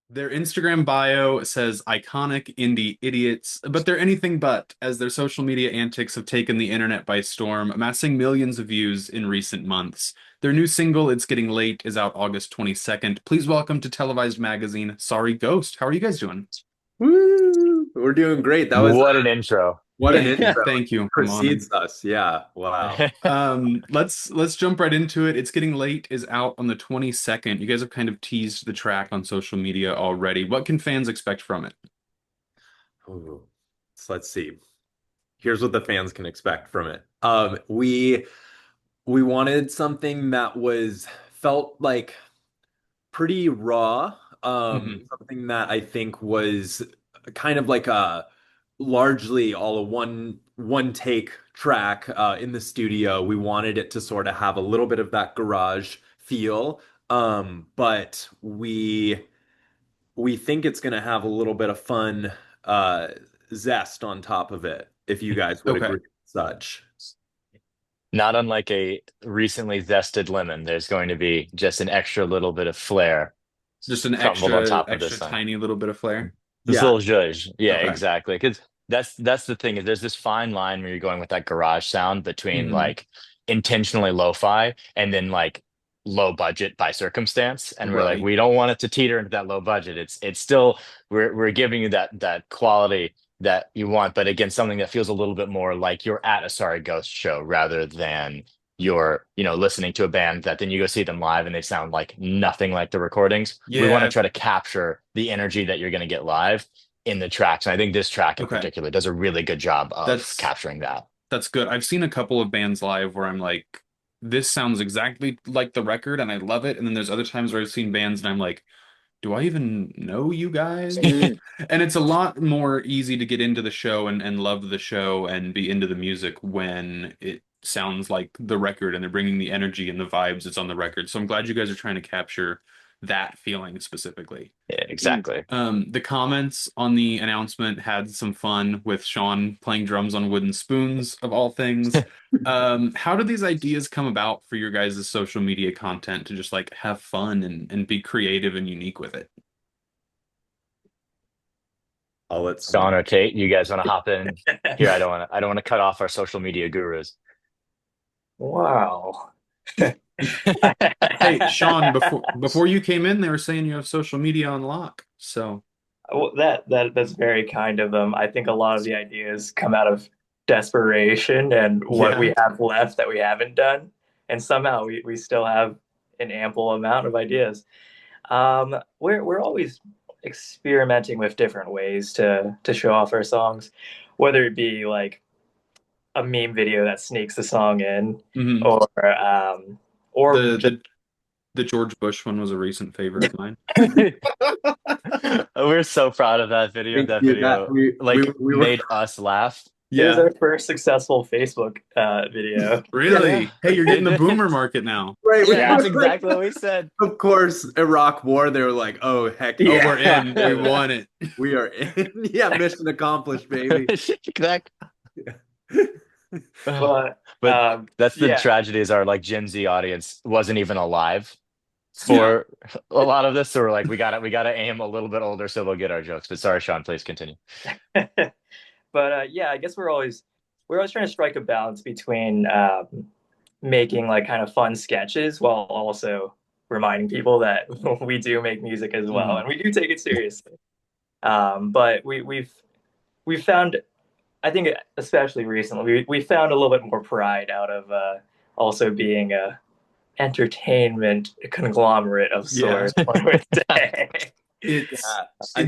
Their Instagram bio says iconic indie idiots, but they're anything but, as their social media antics have taken the internet by storm, amassing millions of views in recent months. Their new single, It's Getting Late, is out August 22nd. Please welcome to Televised Magazine, Sorry Ghost. How are you guys doing? Woo! We're doing great. That was What an intro. what an Thank you. intro. Thank He you. I'm honored. precedes us. Yeah. Wow. Let's jump right into it. It's Getting Late is out on the 22nd. You guys have kind of teased the track on social media already. What can fans expect from it? Ooh. So let's see. Here's what the fans can expect from it. We wanted something that was felt like pretty raw. Hmm. Something that I think was kind of like a largely all a one take track in the studio. We wanted it to sort of have a little bit of that garage feel, but we think it's going to have a little bit of fun uh, zest on top of it, if you guys would Okay. agree with such. Not unlike a recently zested lemon, there's going to be just an extra little bit of flair Just an crumbled on extra, top of extra this thing. tiny little bit of flair. This Yeah. little zhuzh. Yeah, Okay. exactly. Because that's the thing is there's this fine line where you're going with that garage sound between Hmm. like intentionally lo-fi and then like low budget by circumstance. And we're like, Right. we don't want it to teeter into that low budget. It's still we're giving you that quality that you want, but again, something that feels a little bit more like you're at a Sorry Ghost show rather than you're, listening to a band that then you go see them live and they sound like nothing like the recordings. We want to Yeah. try to capture the energy that you're going to get live in the tracks. And I think this track in Okay. particular does a really good job of That's capturing that. that's good. I've seen a couple of bands live where I'm like, this sounds exactly like the record and I love it. And then there's other times where I've seen bands and I'm like, do I even know you guys? Mm. And it's a lot more easy to get into the show and love the show and be into the music when it sounds like the record and they're bringing the energy and the vibes that's on the record. So I'm glad you guys are trying to capture that feeling specifically. Yeah, exactly. The comments on the announcement had some fun with Sean playing drums on wooden spoons, of all things. How did these ideas come about for your guys' social media content to just like have fun and be creative and unique with it? I'll let Sean someone. or Tate, you guys want to hop in here? I don't want to cut off our social media gurus. Wow. Hey, Sean, before you came in, they were saying you have social media on lock. So, Well, that's very kind of them. I think a lot of the ideas come out of desperation and what yeah. we have left that we haven't done, and somehow we still have an ample amount of ideas. We're always experimenting with different ways to show off our songs, whether it be like a meme video that sneaks the song in, Hmm. or um, or The just the the George Bush one was a recent favorite of mine. We're so proud of that video. Thank That you. That video like we were made us laugh. it was Yeah. our first successful Facebook video. Yeah, Really? Hey, you're getting it the boomer is. market now. right. We Yeah, Yeah, that's were like, exactly what we said. of course, Iraq War. They were like, oh heck Oh, yeah, we're yeah. in. We won it. we are in. Yeah, mission accomplished, baby. Exactly. But But that's the yeah, tragedy is our like Gen Z audience wasn't even alive Yeah. for a lot of this. So we're like, we gotta aim a little bit older so they'll get our jokes. But sorry, Sean, please continue. but yeah, I guess we're always trying to strike a balance between making like kind of fun sketches while also reminding people that we do make music as well Hmm. and we do take it seriously. But we've found, I think, especially recently, we found a little bit more pride out of also being a entertainment conglomerate of Yeah. sorts, one would say. It's Yeah, I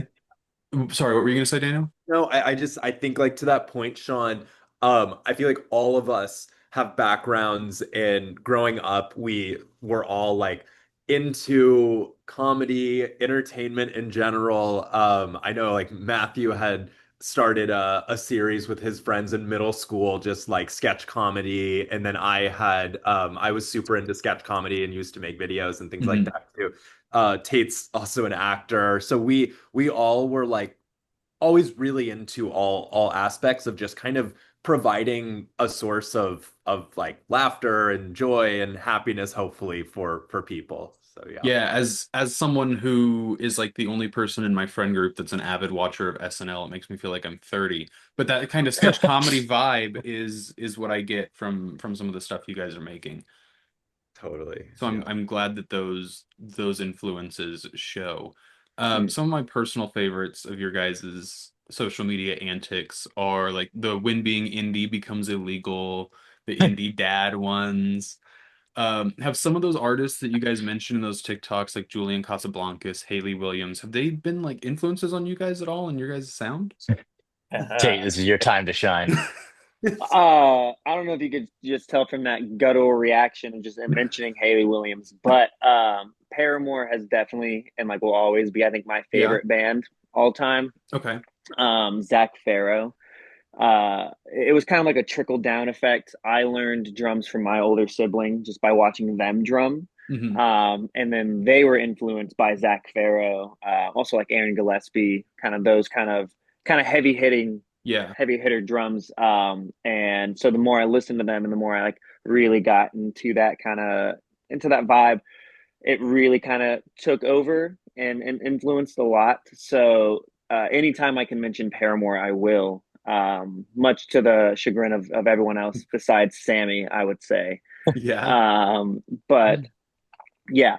it. Sorry, what were you gonna say, Daniel? no, I think like to that point, Sean, I feel like all of us have backgrounds and growing up, we were all like into comedy, entertainment in general. I know like Matthew had started a series with his friends in middle school, just like sketch comedy. And then I was super into sketch comedy and used to make videos and things like Hmm. that too. Tate's also an actor. So we all were like always really into all aspects of just kind of providing a source of like laughter and joy and happiness hopefully for people. So yeah. Yeah, as someone who is like the only person in my friend group that's an avid watcher of SNL, it makes me feel like I'm 30. But that kind of sketch comedy vibe is what I get from some of the stuff you guys are making. Totally. So Yeah. I'm glad that those influences show. Mm. Some of my personal favorites of your guys's social media antics are like the when being indie becomes illegal, the indie dad ones. Have some of those artists that you guys mentioned in those TikToks, like Julian Casablancas, Haley Williams, have they been like influences on you guys at all in your guys' sound? Tate, this is your time to shine. I don't know if you could just tell from that guttural reaction and just mentioning Haley Williams, but Paramore has definitely and like will always be, I think, my Yeah. favorite band all time. Okay. Zach Farrow. It was kind of like a trickle down effect. I learned drums from my older sibling just by watching them drum. Hmm. And then they were influenced by Zach Farrow, also like Aaron Gillespie, kind of those kind of Yeah. heavy hitter drums. And so the more I listened to them and the more I like really got into that vibe, it really kind of took over and influenced a lot. So anytime I can mention Paramore, I will. Much to the chagrin of everyone else besides Sammy, I would say. Yeah. But yeah,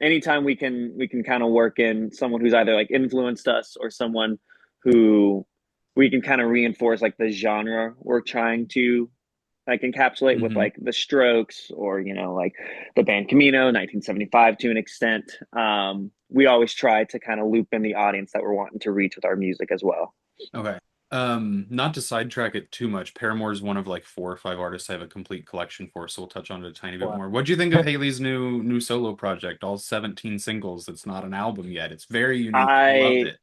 anytime we can kind of work in someone who's either like influenced us or someone who we can kind of reinforce like the genre we're trying to like encapsulate with Hmm. like the Strokes or like the band Camino 1975 to an extent. We always try to kind of loop in the audience that we're wanting to reach with our music as well. Okay. Not to sidetrack it too much, Paramore is one of like 4 or 5 artists I have a complete collection for, so we'll touch on it a tiny bit Wow. more. What'd you think of Haley's new solo project? All 17 singles. It's not an album yet. It's very unique. I loved I it.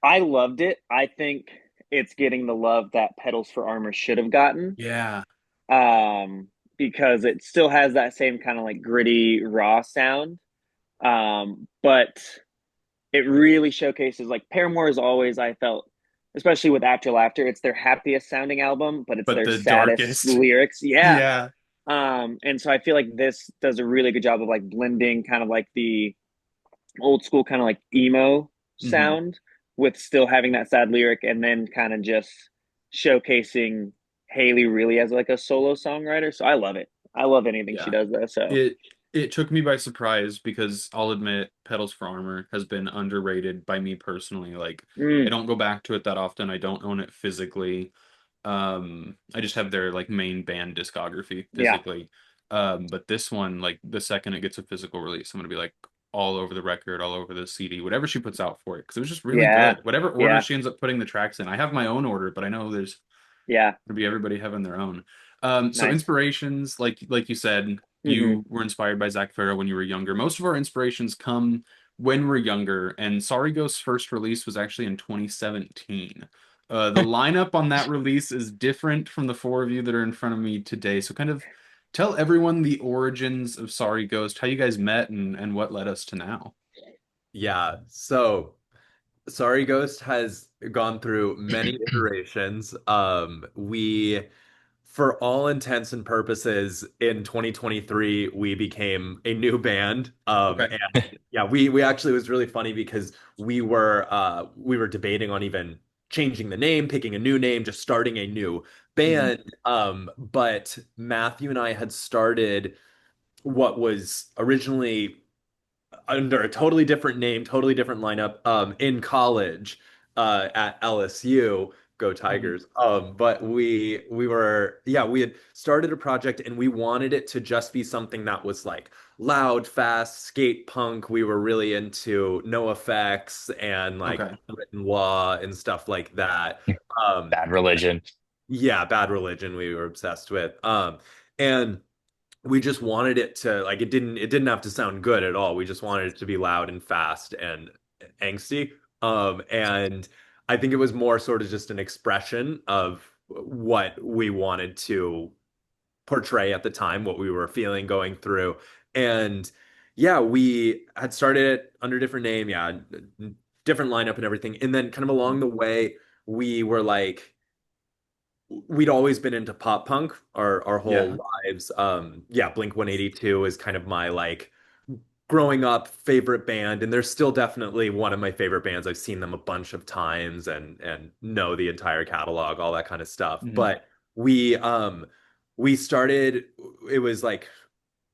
I loved it. I think it's getting the love that Pedals for Armor should have gotten. Yeah. Um, because it still has that same kind of like gritty raw sound. But it really showcases like Paramore is always, I felt, especially with After Laughter, it's their happiest sounding album, but it's But their the saddest darkest. lyrics. Yeah. Yeah. And so I feel like this does a really good job of like blending kind of like the old school kind of like emo Hmm. sound with still having that sad lyric and then kind of just showcasing Haley really as like a solo songwriter. So I love it. I love anything she Yeah. does though. So It it took me by surprise because I'll admit Pedals for Armor has been underrated by me personally. Like I mm, don't go back to it that often. I don't own it physically. I just have their like main band discography yeah, physically. But this one, like the second it gets a physical release, I'm gonna be like all over the record, all over the CD, whatever she puts out for it, because it was just really yeah, good. Whatever order yeah, she ends up putting the tracks in. I have my own order, but I know there's yeah. gonna be everybody having their own. So Nice. inspirations, like you said, Hmm. you were inspired by Zach Farrow when you were younger. Most of our inspirations come when we're younger, and Sorry Ghost's first release was actually in 2017. The lineup on that release is different from the four of you that are in front of me today. So kind of tell everyone the origins of Sorry Ghost, how you guys met, and what led us to now. Yeah. So Sorry Ghost has gone through many iterations. For all intents and purposes, in 2023, we became a new band. Okay. And yeah, we actually, it was really funny because we were debating on even changing the name, picking a new name, just starting a new Mhm. band. But Matthew and I had started what was originally under a totally different name, totally different lineup, in college, at LSU. Go Mhm. Tigers. But we had started a project and we wanted it to just be something that was like loud, fast, skate punk. We were really into No Effects and like Okay. Written Law and stuff like that. Um, Bad Religion. yeah, Bad Religion we were obsessed with. And we just wanted it to like it didn't have to sound good at all. We just wanted it to be loud and fast and angsty. And I think it was more sort of just an expression of what we wanted to portray at the time, what we were feeling going through. And yeah, we had started it under a different name, yeah, different lineup and everything. And then kind of along the way, we were like we'd always been into pop punk our Yeah. whole lives. Yeah, Blink 182 is kind of my like growing up favorite band, and they're still definitely one of my favorite bands. I've seen them a bunch of times and know the entire catalog, all that kind of stuff. Mhm. But we started, it was like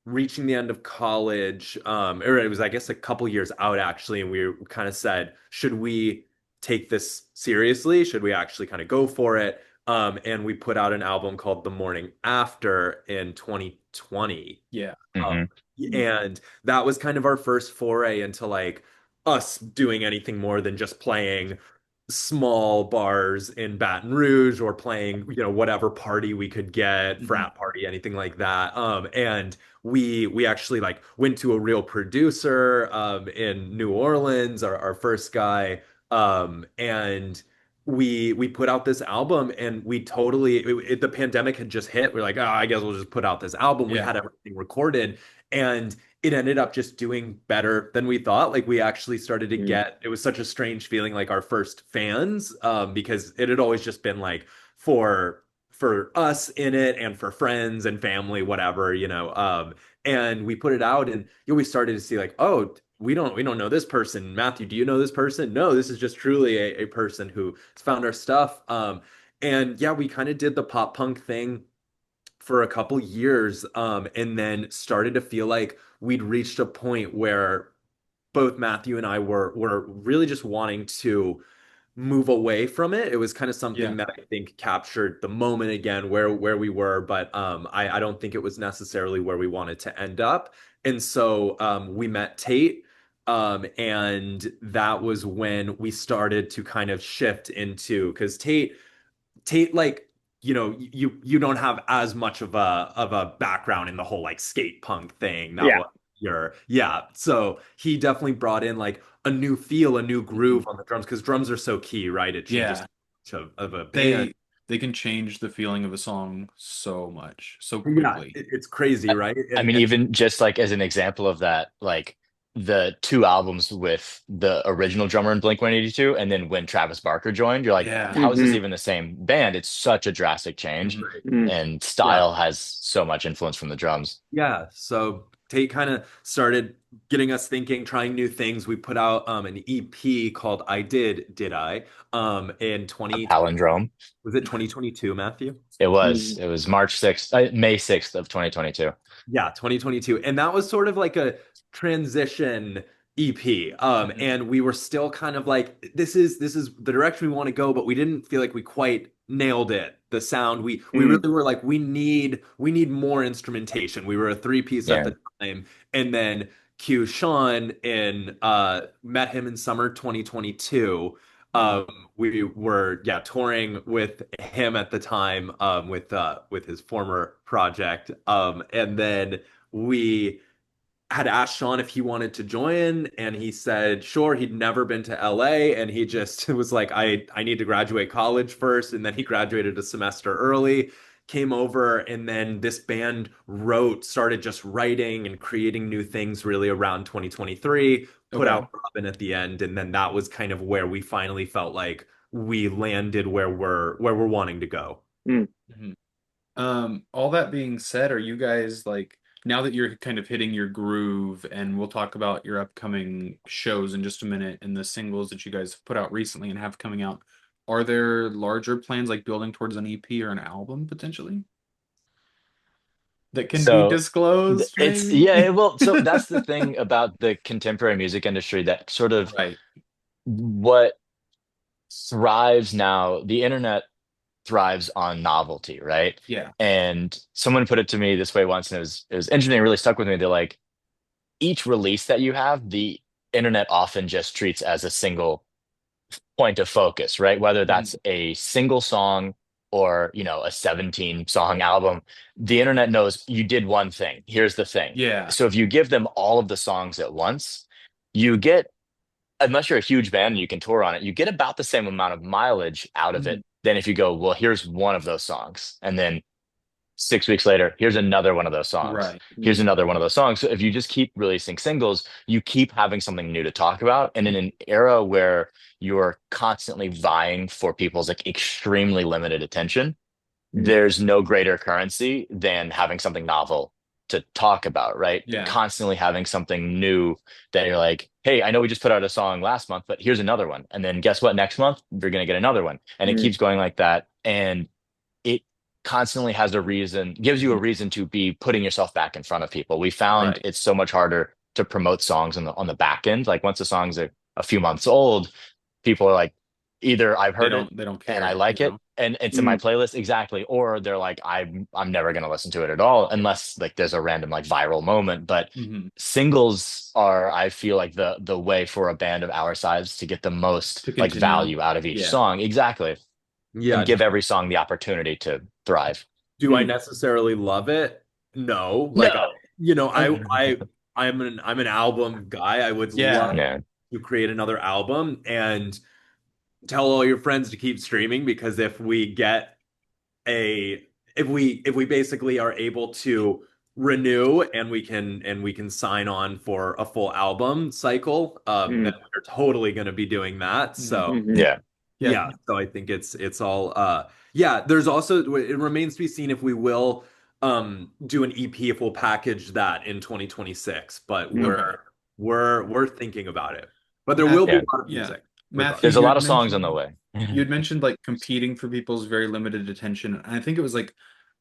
reaching the end of college, or it was, I guess, a couple years out actually, and we kind of said, should we take this seriously? Should we actually kind of go for it? And we put out an album called The Morning After in 2020. Yeah. Um, Hmm. and that was kind of our first foray into like us doing anything more than just playing small bars in Baton Rouge or playing, whatever party we could get, Mhm. frat party, anything like that. And we actually like went to a real producer in New Orleans, our first guy, and we put out this album, and we totally the pandemic had just hit. We're like, oh, I guess we'll just put out this album. We Yeah. had everything recorded, and it ended up just doing better than we thought. Like we actually started to Mm. get, it was such a strange feeling, like our first fans, because it had always just been like for us in it and for friends and family, whatever, and we put it out, and we started to see like, oh, we don't know this person. Matthew, do you know this person? No, this is just truly a person who has found our stuff. And yeah, we kind of did the pop punk thing for a couple years, and then started to feel like we'd reached a point where both Matthew and I were really just wanting to move away from it. It was kind of Yeah. something that I think captured the moment again, where we were, but I don't think it was necessarily where we wanted to end up. And so we met Tate. And that was when we started to kind of shift into, because Tate, like, you don't have as much of a background in the whole like skate punk thing. That Yeah. was your, yeah. So he definitely brought in like a new feel, a new Mhm. groove on the drums, because drums are so key, right? It changes Yeah. of a band. They can change the feeling of a song so much, so Yeah, quickly. it's crazy, right? I And mean, and even just like as an example of that, like the two albums with the original drummer in Blink-182, and then when Travis Barker joined, you're like, Yeah. how is this Hmm. even the same band? It's such a drastic change, Mhm. Mm. and yeah. style has so much influence from the drums. Yeah, so Tate kind of started getting us thinking, trying new things. We put out an EP called Did I, in A 2020, palindrome. was it 2022, Matthew? It was. Mm. It was March 6th, May 6th of 2022. Yeah, 2022. And that was sort of like a transition EP. Mhm. And we were still kind of like, this is the direction we want to go, but we didn't feel like we quite nailed it. The sound. We Mm. really were like, we need more instrumentation. We were a three-piece at Yeah. the time. And then Q Sean in met him in summer 2022. Mhm. Um, we were, yeah, touring with him at the time, with his former project, and then we had asked Sean if he wanted to join, and he said sure. He'd never been to LA, and he just was like, I need to graduate college first, and then he graduated a semester early, came over, and then this band started just writing and creating new things really around 2023, put Okay. out Robin at the end, and then that was kind of where we finally felt like we landed where we're wanting to go. Mm. Mhm. All that being said, are you guys like, now that you're kind of hitting your groove, and we'll talk about your upcoming shows in just a minute and the singles that you guys have put out recently and have coming out, are there larger plans like building towards an EP or an album potentially that can be So disclosed, it's maybe? yeah, well, so that's the thing about the contemporary music industry, that sort of Right. what thrives now, the internet thrives on novelty, right? Yeah. And someone put it to me this way once, and it was interesting, it really stuck with me. They're like, each release that you have, the internet often just treats as a single point of focus, right? Whether Mhm. that's a single song or, a 17 song album, the internet knows you did one thing. Here's the thing. Yeah. So if you give them all of the songs at once, you get, unless you're a huge band and you can tour on it, you get about the same amount of mileage out of it Mhm. than if you go, well, here's one of those songs. And then 6 weeks later, here's another one of those songs. Right. Here's Mm. another one of those songs. So if you just keep releasing singles, you keep having something new to talk about. And in an era where you're constantly vying for people's like extremely limited attention, Mm. there's no greater currency than having something novel to talk about, right? Yeah. Constantly having something new that you're like, hey, I know we just put out a song last month, but here's another one. And then guess what? Next month, you're going to get another one. And it Mm, keeps going like that. And it constantly has a reason, gives you a reason to be putting yourself back in front of people. We found Right. it's so much harder to promote songs on the back end. Like once the song's a few months old, people are like, either I've heard it They don't and I care, like it and it's in my mm, playlist exactly, or they're like, I'm never gonna listen to it at all unless like there's a random like viral moment. But Hmm. singles are, I feel like the way for a band of our size to get the most To like continue. value out of each Yeah. song. Exactly. Yeah, And give every song the opportunity to thrive. do I mm. necessarily love it? No. Like No. you know, I'm an album guy. I would love Yeah. Yeah. to create another album and tell all your friends to keep streaming because a if we basically are able to renew and we can sign on for a full album cycle, then Mm, we're totally going to be doing that. Hmm. So mhm, Yeah. Yeah. yeah, so I think it's all yeah, there's also it remains to be seen if we will do an EP, if we'll package that in 2026, but mm. Okay. we're thinking about it. But there will be Matthew, a Yeah. lot of yeah. music Matthew, regardless. There's a you lot had of songs on the mentioned way. you had mentioned like competing for people's very limited attention. And I think it was like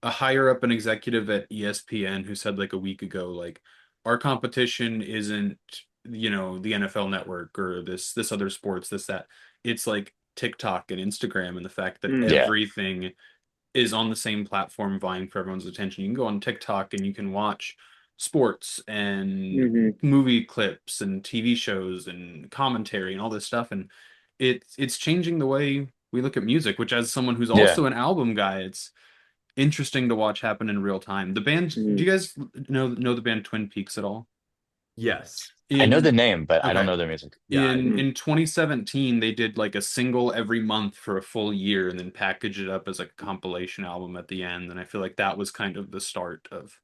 a higher up an executive at ESPN who said like a week ago, like our competition isn't, the NFL network or this other sports, this, that. It's like TikTok and Instagram and the fact that Mm, Yeah. everything is on the same platform vying for everyone's attention. You can go on TikTok and you can watch sports and mhm, movie clips and TV shows and commentary and all this stuff. And it's changing the way we look at music, which as someone who's Yeah. also an album guy, it's interesting to watch happen in real time. The band, do mm. you guys know the band Twin Peaks at all? Yes. I know the In name, but I don't Okay. know their music. Yeah. Mm. In 2017, they did like a single every month for a full year and then packaged it up as like a compilation album at the end. And I feel like that was kind of the start of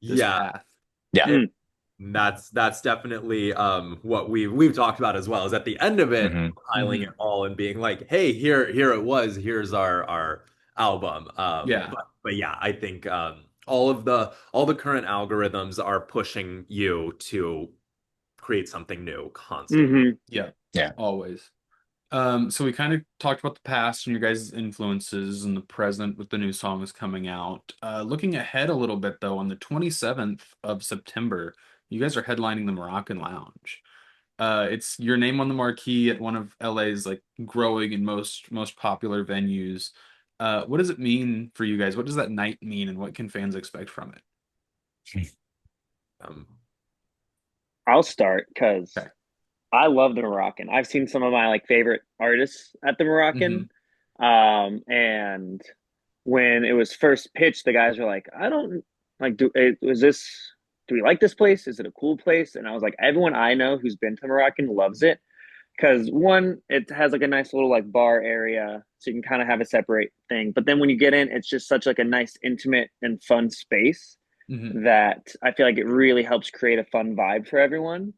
this Yeah. path. Yeah. It, Mm. that's definitely what we've talked about as well, is at the end of it Hmm. compiling it Hmm. all and being like, hey, here it was, here's our album. Yeah. But yeah, I think all the current algorithms are pushing you to create something new constantly. Mhm. Yeah. Yeah. Always. So we kind of talked about the past and your guys' influences and the present with the new songs coming out. Looking ahead a little bit though, on the 27th of September, you guys are headlining the Moroccan Lounge. It's your name on the marquee at one of LA's like growing and most popular venues. What does it mean for you guys? What does that night mean, and what can fans expect from it? Um, I'll start because Okay. I love the Moroccan. I've seen some of my like favorite artists at the Hmm. Moroccan. And when it was first pitched, the guys were like, I don't like was this do we like this place? Is it a cool place? And I was like, everyone I know who's been to Moroccan loves it. Because one, it has like a nice little like bar area, so you can kind of have a separate thing. But then when you get in, it's just such like a nice, intimate, and fun space Hmm. that I feel like it really helps create a fun vibe for everyone.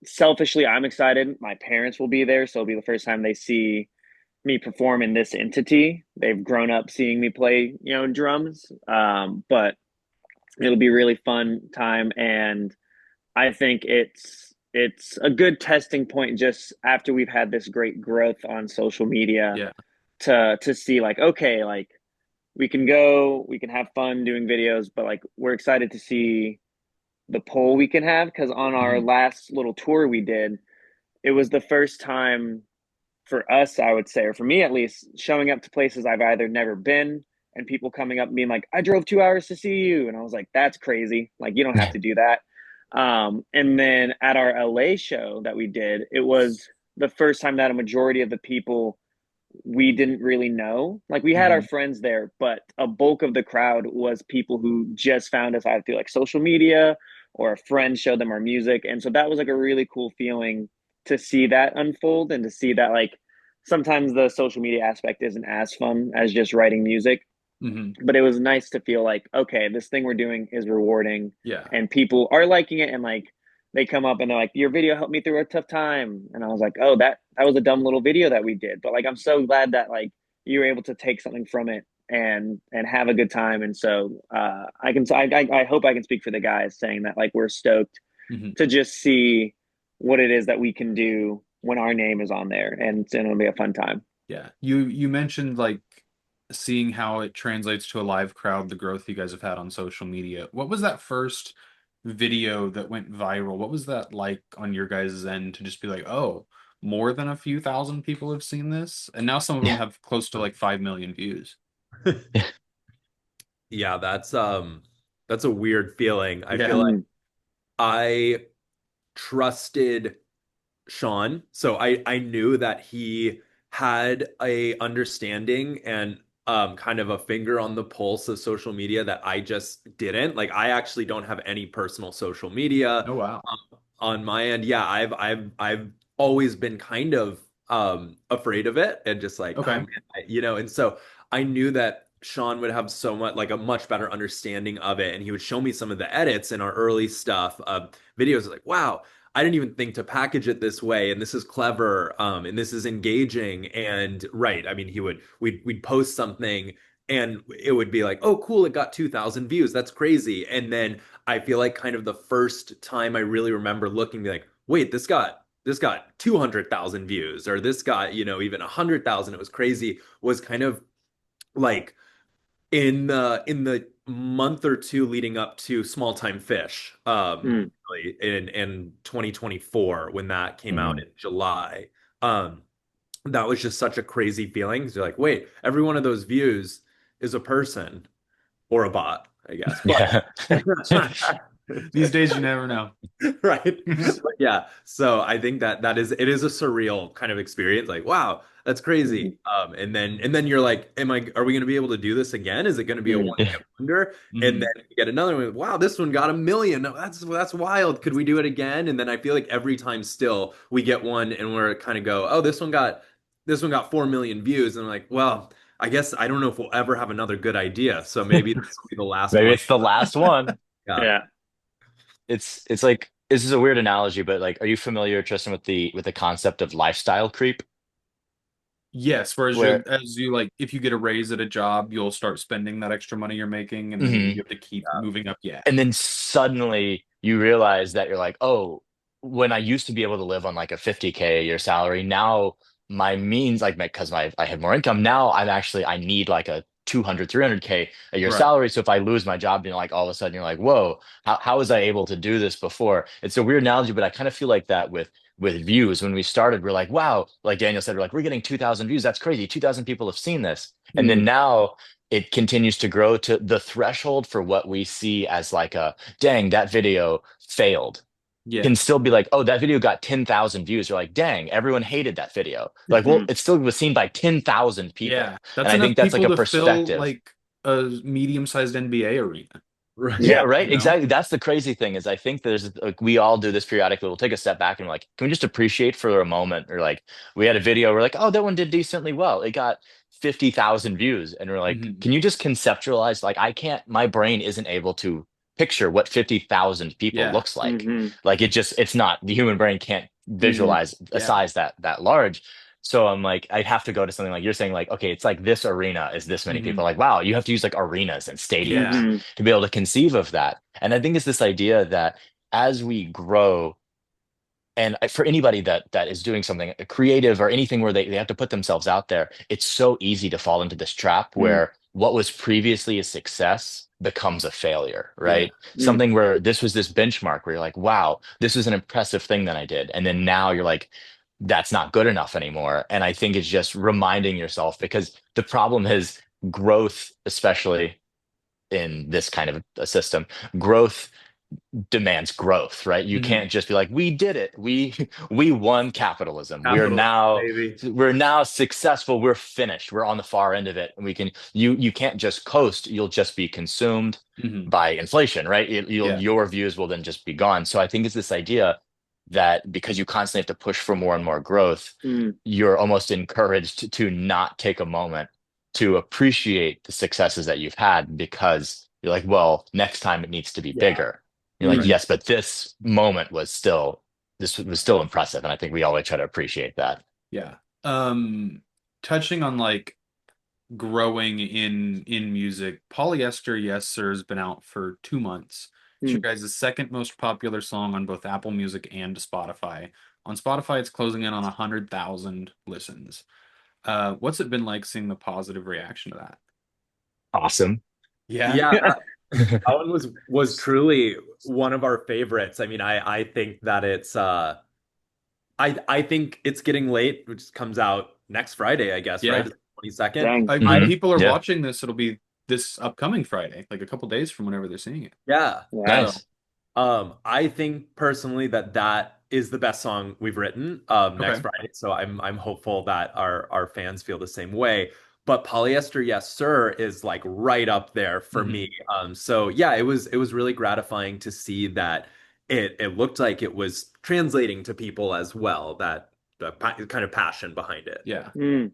Selfishly, I'm excited. My parents will be there, so it'll be the first time they see me perform in this entity. They've grown up seeing me play, drums. But it'll be a really fun time, and I think it's a good testing point just after we've had this great growth on social media Yeah. to see like, okay, like we can go, we can have fun doing videos, but like we're excited to see the pull we can have because on our Hmm. last little tour we did, it was the first time for us, I would say, or for me at least, showing up to places I've either never been and people coming up and being like, I drove 2 hours to see you. And I was like, that's crazy. Like, you don't have to do that. And then at our LA show that we did, it was the first time that a majority of the people we didn't really know. Like we had our Hmm. friends there, but a bulk of the crowd was people who just found us either through like social media or a friend showed them our music. And so that was like a really cool feeling to see that unfold and to see that like sometimes the social media aspect isn't as fun as just writing music. Hmm. But it was nice to feel like, okay, this thing we're doing is rewarding Yeah. and people are liking it and like they come up and they're like, your video helped me through a tough time. And I was like, oh, that was a dumb little video that we did. But like I'm so glad that like you were able to take something from it and have a good time. And so I hope I can speak for the guys saying that like we're stoked Mhm. to just see what it is that we can do when our name is on there, and it'll be a fun time. Yeah. You mentioned like seeing how it translates to a live crowd, the growth you guys have had on social media. What was that first video that went viral? What was that like on your guys' end to just be like, oh, more than a few thousand people have seen this? And now some of them Yeah. have close to like 5 million views. Yeah, that's a weird feeling. I feel Yeah. like Mm, I trusted Sean. So I knew that he had a understanding and kind of a finger on the pulse of social media that I just didn't. Like I actually don't have any personal social media Oh, wow. on my end. Yeah, I've always been kind of afraid of it and just like, oh Okay. man, and so I knew that Sean would have so much like a much better understanding of it, and he would show me some of the edits in our early stuff videos like, wow, I didn't even think to package it this way, and this is clever, and this is engaging, and right. I mean, we'd post something, and it would be like, oh, cool, it got 2,000 views. That's crazy. And then I feel like kind of the first time I really remember looking, be like, wait, this got 200,000 views, or this got even 100,000. It was crazy. Was kind of like in the month or two leading up to Small Time Fish, mm, really in 2024 when that came out Mhm. in July. Um, that was just such a crazy feeling. 'Cause you're like, wait, every one of those views is a person or a bot, I guess. But Yeah. These days you never know. right. But yeah. So I think that it is a surreal kind of experience. Like, wow, that's mm, crazy. And then you're like, are we gonna be able to do this again? Is it gonna be a mm, one hit wonder? And Mhm. then you get another one. Wow, this one got 1 million. No, that's wild. Could we do it again? And then I feel like every time still we get one and we're kind of go, oh, this one got 4 million views. And I'm like, well, I guess I don't know if we'll ever have another good idea. So maybe this will be the last Maybe one. it's the last one. Yeah. yeah. It's like this is a weird analogy, but like, are you familiar, Tristan, with the concept of lifestyle creep? Yes, whereas Where as you like, if you get a raise at a job, you'll start spending that extra money you're making, and then Mhm. you have to keep moving up. Yeah. And then suddenly you realize that you're like, oh, when I used to be able to live on like a 50K a year salary, now my means, like, because I have more income, now I need like a 200, 300K a year Right. salary. So if I lose my job, like all of a sudden you're like, whoa, how was I able to do this before? It's a weird analogy, but I kind of feel like that with views. When we started, we're like, wow, like Daniel said, we're getting 2,000 views. That's crazy. 2,000 people have seen this. And then Mm, now it continues to grow to the threshold for what we see as like a dang, that video failed. Yeah. Can still be like, oh, that video got 10,000 views. You're like, dang, everyone hated that video. Like, well, mm, it still was seen by 10,000 Yeah. people. And That's I think enough that's like people a to fill perspective. like a medium-sized NBA arena, Yeah, Right. right. you know? Exactly. That's the crazy thing is I think there's like we all do this periodically. We'll take a step back and we're like, can we just appreciate for a moment? Or like we had a video, we're like, oh, that one did decently well. It got 50,000 views. And we're like, Hmm. can you just conceptualize? Like I can't, my brain isn't able to picture what 50,000 people Yeah. looks like. mm, Like it's not, the human brain can't mm, visualize a Yeah. size that large. So I'm like, I'd have to go to something like you're saying, like, okay, it's like this arena is this many Hmm. people. Like, wow, you have to use like arenas and stadiums Yeah. mm, to be able to conceive of that. And I think it's this idea that as we grow, and for anybody that is doing something creative or anything where they have to put themselves out there, it's so easy to fall into this trap mm, where what was previously a success becomes a failure, Yeah. right? mm, Something where this was this benchmark where you're like, wow, this was an impressive thing that I did. And then now you're like, that's not good enough anymore. And I think it's just reminding yourself because the problem is growth, especially in this kind of a system, growth demands growth, right? You Hmm. can't just be like, we did it. We we won capitalism. Capital, baby. We're now successful. We're finished. We're on the far end of it. And we can you can't just coast. You'll just be consumed Hmm. by inflation, right? Yeah. Your views will then just be gone. So I think it's this idea that because you constantly have to push for more and more growth, mm, you're almost encouraged to not take a moment to appreciate the successes that you've had because you're like, well, next time it needs to be Yeah. bigger. You're like, Right. mm. yes, but this was still impressive. And I think we always try to appreciate that. Yeah. Touching on like growing in music. Polyester Yes Sir has been out for 2 months. It's your Mm. guys' second most popular song on both Apple Music and Spotify. On Spotify, it's closing in on 100,000 listens. What's it been like seeing the positive reaction to that? Awesome. Yeah. Yeah, that one was truly one of our favorites. I mean, I think that it's I think it's getting late, which comes out next Friday, I guess, right? Yeah. It's 22nd. Dang. When I Hmm. people are Yeah. watching this, it'll be this upcoming Friday, like a couple days from whenever they're seeing it. yeah. Yeah. So, Nice. I think personally that that is the best song we've written next okay. Friday. So I'm hopeful that our fans feel the same way. But Polyester Yes Sir is like right up there for Mhm. me. So yeah, it was really gratifying to see that it looked like it was translating to people as well, that the kind of passion behind it. Yeah. Mm.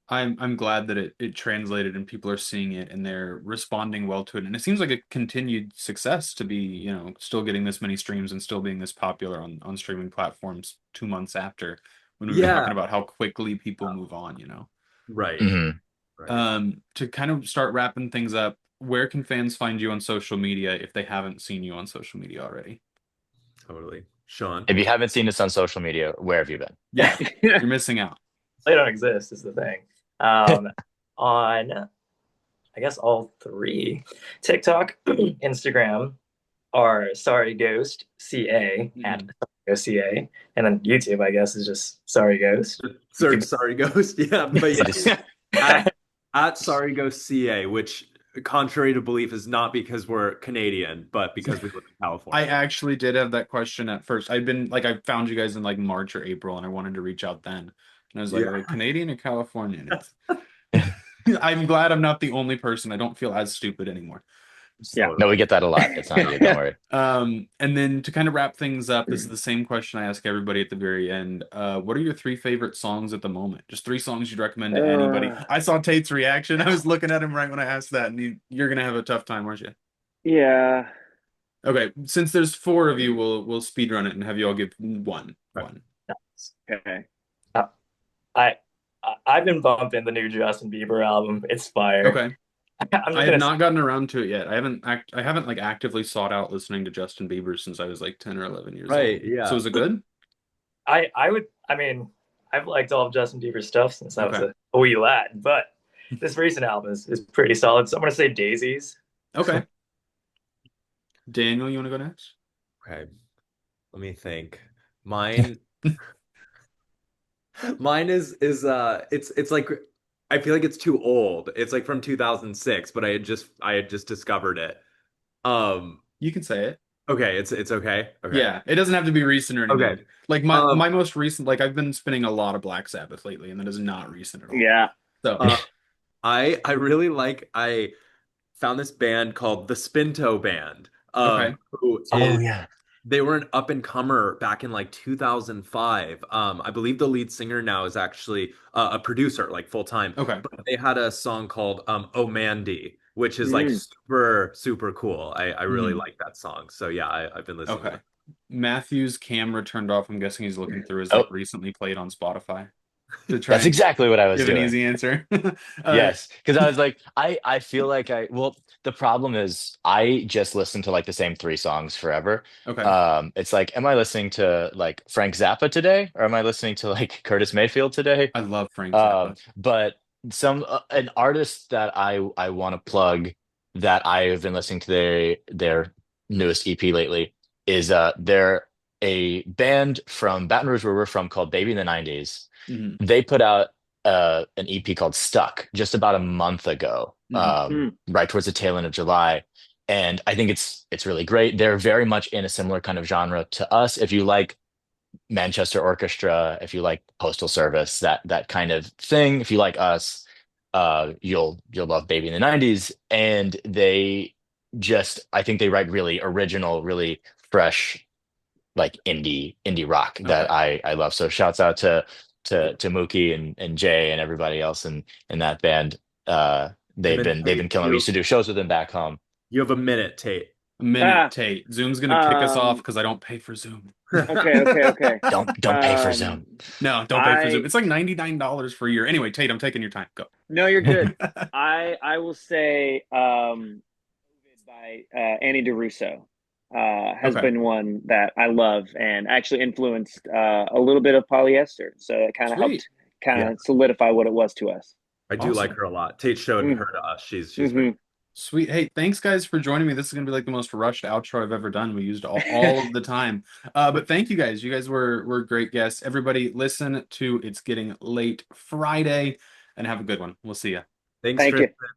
I'm glad that it translated and people are seeing it and they're responding well to it. And it seems like a continued success to be, still getting this many streams and still being this popular on streaming platforms 2 months after when we were Yeah, talking about how quickly people move on. right, Hmm. right. To kind of start wrapping things up, where can fans find you on social media if they haven't seen you on social media already? Totally. Sean. If you haven't seen us on social media, where have you been? Yeah, you're missing out. They don't exist is the thing. On I guess all three, TikTok, Instagram are Sorry Ghost CA at Mhm. CA, and then YouTube I guess is just Sorry Ghost. You Search Sorry Ghost. Yeah, but It is. at, at Sorry Ghost CA, which contrary to belief is not because we're Canadian, but because we live in I California. actually did have that question at first. I'd been like, I found you guys in like March or April, and I wanted to reach out then. And I was like, Yeah. are they Canadian or Californian? I'm glad I'm not the only person. I don't feel as stupid anymore. Yeah. No, we Totally. get that a lot. It's not you. Don't worry. And then to kind of wrap things up, this is the same question I ask everybody at the very end. What are your three favorite songs at the moment? Just three songs you'd recommend to anybody. Uh, I saw Tate's reaction. I was looking at him right when I asked that, and you're gonna have a tough time, aren't you? yeah. Okay, since there's four of you, we'll speed run it and have you all give one. One. Okay. Uh, I I've been bumping the new Justin Bieber album. It's fire. Okay. I'm I just have gonna not gotten around to it yet. I haven't like actively sought out listening to Justin Bieber since I was like 10 or 11 years Right. old. So Yeah. is it good? I would I mean I've liked all of Justin Bieber's stuff since I was Okay. a wee lad, but this recent album is pretty solid. So I'm gonna say Daisies. Okay. Daniel, you want to go next? Okay. Let me think. Mine mine is it's like I feel like it's too old. It's like from 2006, but I had just discovered it. Um You can say it. okay, it's okay. Okay. Yeah, it doesn't have to be recent or Okay. anything. Like my Um my most recent, like I've been spinning a lot of Black Sabbath lately, and that is not recent at all. Yeah. So, uh I really like I found this band called the Spinto Band, okay. who Oh is yeah. they were an up and comer back in like 2005. I believe the lead singer now is actually a producer, like full time. Okay. But they had a song called "Oh Mandy," which is like Mm. super super cool. I really Mhm. like that song. So yeah, I've been listening to Okay. that. Matthew's camera turned off. I'm guessing he's looking through his like Oh, recently played on Spotify to try that's and exactly what I was give an doing. easy answer. Uh, Yes, because I was like, I feel like well, the problem is I just listen to like the same three songs forever. okay. It's like, am I listening to like Frank Zappa today, or am I listening to like Curtis Mayfield today? I love Frank Zappa. But an artist that I want to plug that I have been listening to their newest EP lately is they're a band from Baton Rouge where we're from called Baby in the 90s. Hmm. They put out an EP called Stuck just about a month ago, Hmm. Mm. right towards the tail end of July. And I think it's really great. They're very much in a similar kind of genre to us. If you like Manchester Orchestra, if you like Postal Service, that kind of thing, if you like us, you'll love Baby in the 90s. And they just I think they write really original, really fresh like indie rock that Okay. I love. So shouts out to Mookie and Jay and everybody else in that band. And They've then been Tate, killing. We used to do shows with them back home. you have a minute, Tate. A minute, Ah, Tate. Zoom's gonna kick us off um, because I don't pay for Zoom. okay. Don't pay for Zoom. No, don't pay for Zoom. I It's like $99 for a year. Anyway, Tate, I'm taking your time. Go. No, you're good. I will say by Annie DeRusso has Okay, been one that I love and actually influenced a little bit of polyester. So it kind of sweet, helped kind Yeah, of solidify what it was to us. I do like awesome. her a lot. Tate showed Mm, her to us. She's great. hmm Sweet. Hey, thanks guys for joining me. This is gonna be like the most rushed outro I've ever done. We used all of the time. But thank you guys. You guys were great guests. Everybody listen to It's Getting Late Friday and have a good one. We'll see ya. Thanks, Thank you. Tristan.